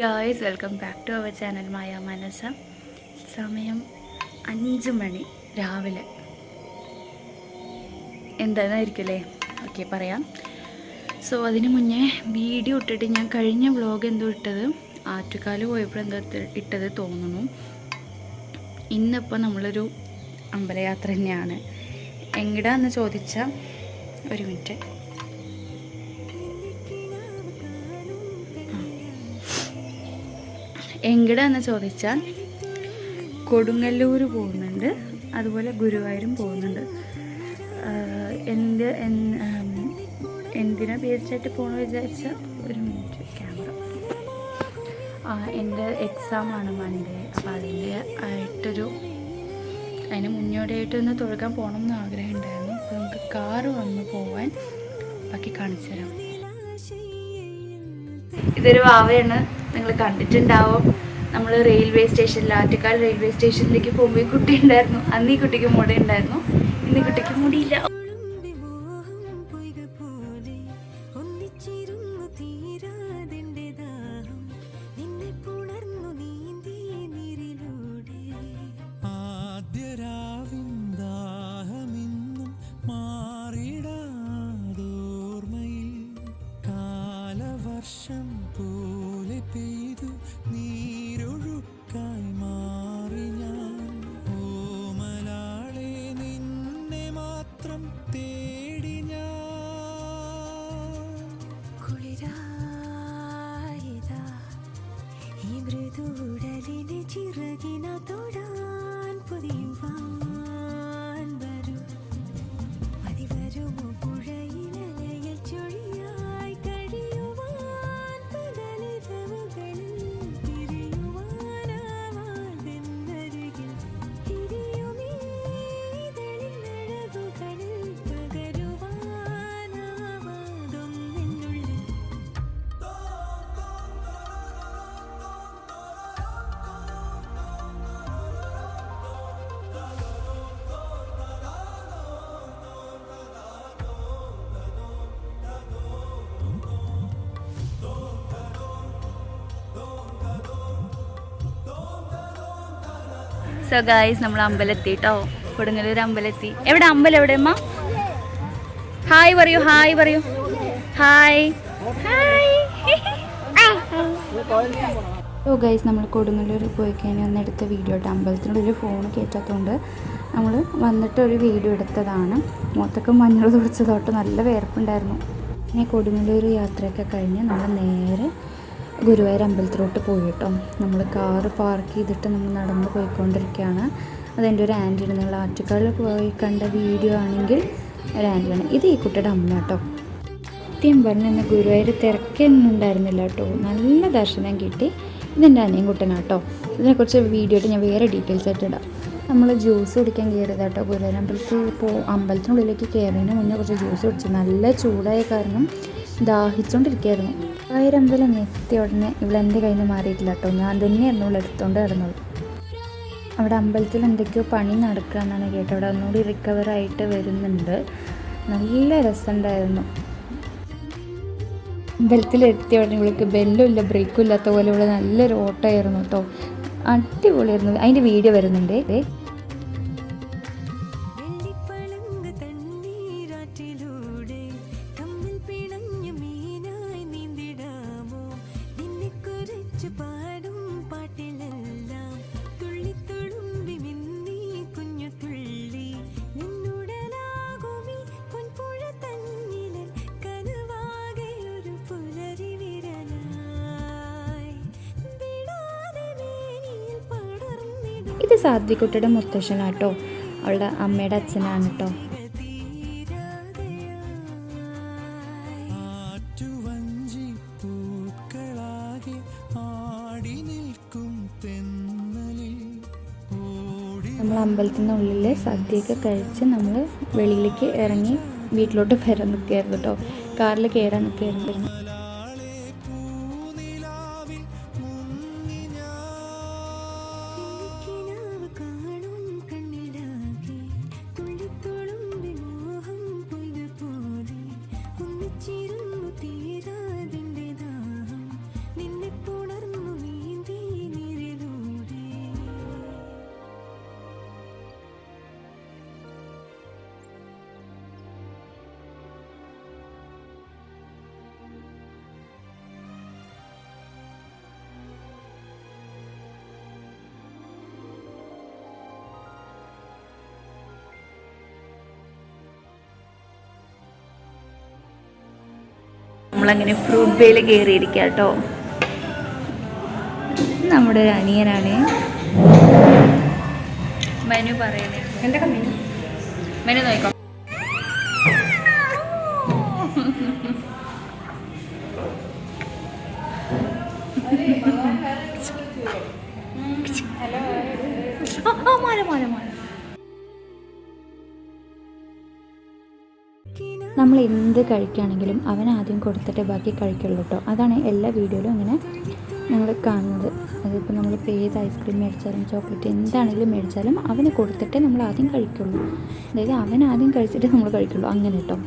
Guys welcome back to our channel Maya Manasa. സമയം 5 മണി രാവിലെ. എന്താണെന്നായിരിക്കുമല്ലേ? Okay, പറയാം. സോ അതിന് മുന്നേ വീഡിയോ ഇട്ടിട്ട് ഞാൻ കഴിഞ്ഞ വ്ലോഗ് എന്തോ ഇട്ടത് ആറ്റുകാല് പോയപ്പോൾ എന്തോ ഇട്ടത് തോന്നുന്നു. ഇന്നിപ്പോൾ നമ്മളൊരു അമ്പലയാത്ര തന്നെയാണ്. എങ്ങടാന്ന് ചോദിച്ചാൽ ഒരു മിനിറ്റ്. എങ്ങടാന്ന് ചോദിച്ചാൽ കൊടുങ്ങല്ലൂർ പോകുന്നുണ്ട്, അതുപോലെ ഗുരുവായൂരും പോകുന്നുണ്ട്. എന്തിനാ ബേസ്ഡായിട്ട് പോകണമെന്ന് വിചാരിച്ചാൽ ഒരു മിനിറ്റ് ക്യാമറ. എൻ്റെ എക്സാമാണ് മൺഡേ. അപ്പോൾ അതിന് മുന്നോടിയായിട്ടൊന്ന് തൊഴുകാൻ പോകണം എന്ന് ആഗ്രഹം ഉണ്ടായിരുന്നു. അപ്പോൾ നമുക്ക് കാറ് വന്ന് പോവാൻ ബാക്കി കാണിച്ചു തരാം. ഇതൊരു വാവയാണ്, നിങ്ങൾ കണ്ടിട്ടുണ്ടാവും. നമ്മൾ റെയിൽവേ സ്റ്റേഷനിൽ ആറ്റുകാൽ റെയിൽവേ സ്റ്റേഷനിലേക്ക് പോകുമ്പോൾ ഈ കുട്ടി ഉണ്ടായിരുന്നു. അന്ന് ഈ കുട്ടിക്ക് മുടി ഉണ്ടായിരുന്നു, ഇന്ന് ഈ കുട്ടിക്ക് മുടിയില്ല. വർഷം പോലെ പെയ്തു നീരൊഴുക്കായി മാറി ഞാൻ. ഓമലാളെ നിന്നെ മാത്രം തേടി ഞാൻ. കുളിരായിതാ ഈ മൃദുടലിനെ ചിറകിന തൊടാൻ പൊതിയുവാൻ വരും. അതിവരുമോ പുഴയിലലയിൽ ചൊഴിയായി കഴിയുവാൻ. സോ ഗായ്സ്, നമ്മൾ അമ്പലത്തി കേട്ടോ, കൊടുങ്ങല്ലൂർ അമ്പലത്തി. എവിടെ അമ്പലം? എവിടെ അമ്മ? ഹായ് പറയൂ, ഹായ് പറയൂ, ഹായ് ഹായ്. ഓ ഗൈസ്, നമ്മൾ കൊടുങ്ങല്ലൂർ പോയി കഴിഞ്ഞാൽ ഒന്ന് എടുത്ത വീഡിയോ കേട്ടോ. അമ്പലത്തിനോടൊരു ഫോൺ കയറ്റാത്തതുകൊണ്ട് നമ്മൾ വന്നിട്ട് ഒരു വീഡിയോ എടുത്തതാണ്. മൊത്തമൊക്കെ മഞ്ഞൾ തുടിച്ചതോട്ട് നല്ല വേർപ്പുണ്ടായിരുന്നു. പിന്നെ കൊടുങ്ങല്ലൂർ യാത്രയൊക്കെ കഴിഞ്ഞ് നമ്മൾ നേരെ ഗുരുവായൂർ അമ്പലത്തിലോട്ട് പോയി കേട്ടോ. നമ്മൾ കാറ് പാർക്ക് ചെയ്തിട്ട് നമ്മൾ നടന്ന് പോയിക്കൊണ്ടിരിക്കുകയാണ്. അതെൻ്റെ ഒരു ആൻറ്റിയാണ്, നിങ്ങൾ ആറ്റുകാലിൽ പോയി കണ്ട വീഡിയോ ആണെങ്കിൽ ഒരു ആൻറ്റിയാണ്. ഇത് ഈ കുട്ടിയുടെ അമ്മ കേട്ടോ. സത്യം പറഞ്ഞ ഇന്ന് ഗുരുവായൂർ തിരക്കൊന്നും ഉണ്ടായിരുന്നില്ല കേട്ടോ, നല്ല ദർശനം കിട്ടി. ഇതെൻ്റെ അനിയൻ കുട്ടനാണ് കേട്ടോ. ഇതിനെക്കുറിച്ച് വീഡിയോ ആയിട്ട് ഞാൻ വേറെ ഡീറ്റെയിൽസ് ആയിട്ട് ഇടാം. നമ്മൾ ജ്യൂസ് കുടിക്കാൻ കയറിയത് കേട്ടോ. ഗുരുവായൂർ അമ്പലത്തിനുള്ളിലേക്ക് കയറിയതിന് മുന്നേ കുറച്ച് ജ്യൂസ് കുടിച്ചു. നല്ല ചൂടായ കാരണം ദാഹിച്ചുകൊണ്ടിരിക്കുകയായിരുന്നു. ഗുരുവായൂരമ്പലം എത്തിയ ഉടനെ ഇവളെൻ്റെ കയ്യിൽ നിന്ന് മാറിയിട്ടില്ല കേട്ടോ. ഞാൻ തന്നെയായിരുന്നു ഇവിടെ എടുത്തുകൊണ്ട് കിടന്നുള്ളൂ. അവിടെ അമ്പലത്തിൽ എന്തൊക്കെയോ പണി നടക്കുകയെന്നാണ് കേട്ടോ. അവിടെ ഒന്നുകൂടി റിക്കവറായിട്ട് വരുന്നുണ്ട്. നല്ല രസമുണ്ടായിരുന്നു. അമ്പലത്തിൽ എത്തിയ ഉടനെ ഇവൾക്ക് ബെല്ലും ഇല്ല ബ്രേക്കും ഇല്ലാത്ത പോലെ ഇവിടെ നല്ലൊരു ഓട്ടമായിരുന്നു കേട്ടോ. അടിപൊളിയായിരുന്നു. അതിൻ്റെ വീഡിയോ വരുന്നുണ്ട്. ഇത് സാധ്വിക്കുട്ടിയുടെ മുത്തശ്ശനാട്ടോ, അവളുടെ അമ്മയുടെ അച്ഛനാണ് കേട്ടോ. നമ്മൾ അമ്പലത്തിനുള്ളിൽ സദ്യയൊക്കെ കഴിച്ച് നമ്മൾ വെളിയിലേക്ക് ഇറങ്ങി വീട്ടിലോട്ട് വരാൻ നിൽക്കുകയായിരുന്നു കേട്ടോ. കാറിൽ കയറാൻ നിൽക്കുകയായിരുന്നു. ചിരുന്നു തീരാതിൻ്റെ ദാഹം നിന്നെ പുണർന്നു നമ്മളങ്ങനെ ഫ്രൂട്ട് ബേയിൽ കയറിയിരിക്കുക കേട്ടോ. നമ്മുടെ ഒരു അനിയനാണ്. മെനു പറയണേ, എന്തൊക്കെ മെനു നോക്കാം. നമ്മൾ എന്ത് കഴിക്കുകയാണെങ്കിലും അവൻ ആദ്യം കൊടുത്തിട്ടേ ബാക്കി കഴിക്കുള്ളൂ കേട്ടോ. അതാണ് എല്ലാ വീഡിയോയിലും അങ്ങനെ ഞങ്ങൾ കാണുന്നത്. അതിപ്പോൾ നമ്മളിപ്പോൾ ഏത് ഐസ്ക്രീം മേടിച്ചാലും ചോക്ലേറ്റ് എന്താണെങ്കിലും മേടിച്ചാലും അവന് കൊടുത്തിട്ടേ നമ്മൾ ആദ്യം കഴിക്കുള്ളൂ. അതായത് അവൻ ആദ്യം കഴിച്ചിട്ടേ നമ്മൾ കഴിക്കുള്ളൂ, അങ്ങനെ കേട്ടോ.